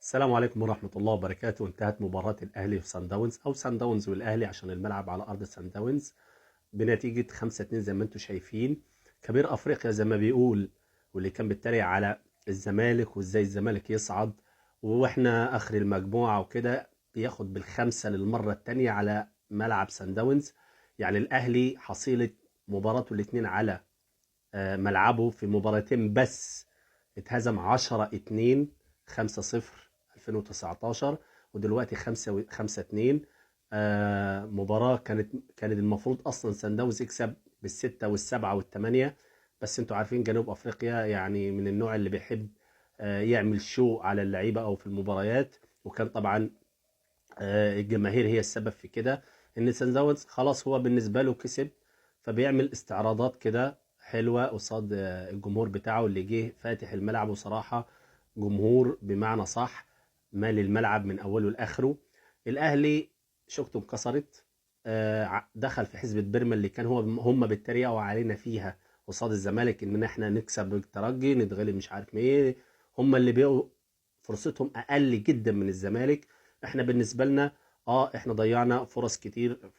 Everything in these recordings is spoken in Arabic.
السلام عليكم ورحمة الله وبركاته. انتهت مباراة الأهلي في سان داونز أو سان داونز والأهلي عشان الملعب على أرض سان داونز بنتيجة 5-2 زي ما انتم شايفين. كبير أفريقيا زي ما بيقول، واللي كان بيتريق على الزمالك وإزاي الزمالك يصعد وإحنا آخر المجموعة وكده، بياخد بالخمسة للمرة التانية على ملعب سان داونز. يعني الأهلي حصيلة مباراته الاتنين على ملعبه في مباراتين بس اتهزم 10-2، 5-0 2019 ودلوقتي 5-2. مباراة كانت المفروض اصلا سان داونز يكسب بالستة والسبعة والثمانية، بس انتوا عارفين جنوب افريقيا يعني من النوع اللي بيحب يعمل شو على اللعيبة او في المباريات. وكان طبعا الجماهير هي السبب في كده، ان سان داونز خلاص هو بالنسبه له كسب، فبيعمل استعراضات كده حلوه قصاد الجمهور بتاعه اللي جه فاتح الملعب. وصراحه جمهور بمعنى صح مال الملعب من اوله لاخره. الاهلي شوكته انكسرت، دخل في حسبة بيرما اللي كان هم بيتريقوا علينا فيها قصاد الزمالك، ان احنا نكسب الترجي نتغلب مش عارف ايه. هم اللي بقوا فرصتهم اقل جدا من الزمالك. احنا بالنسبه لنا احنا ضيعنا فرص كتير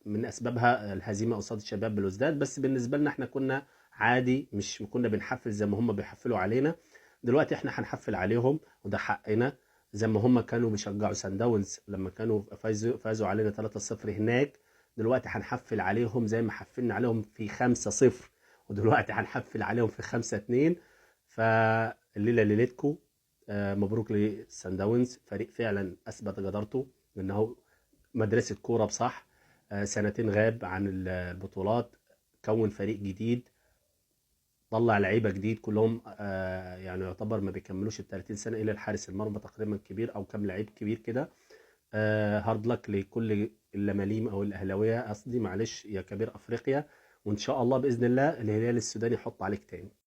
من اسبابها الهزيمه قصاد الشباب بلوزداد، بس بالنسبه لنا احنا كنا عادي، مش كنا بنحفل زي ما هم بيحفلوا علينا. دلوقتي احنا هنحفل عليهم وده حقنا، زي ما هم كانوا بيشجعوا سان داونز لما كانوا فازوا علينا 3-0 هناك. دلوقتي هنحفل عليهم زي ما حفلنا عليهم في 5-0، ودلوقتي هنحفل عليهم في 5-2. فالليله ليلتكم. مبروك لسان داونز، فريق فعلا اثبت جدارته، انه مدرسه كوره بصح. سنتين غاب عن البطولات، كون فريق جديد، طلع لعيبه جديد كلهم يعني يعتبر ما بيكملوش ال 30 سنه، الى الحارس المرمى تقريبا كبير او كام لعيب كبير كده. هارد لك لكل اللماليم او الاهلاويه، قصدي معلش يا كبير افريقيا. وان شاء الله باذن الله الهلال السوداني يحط عليك تاني.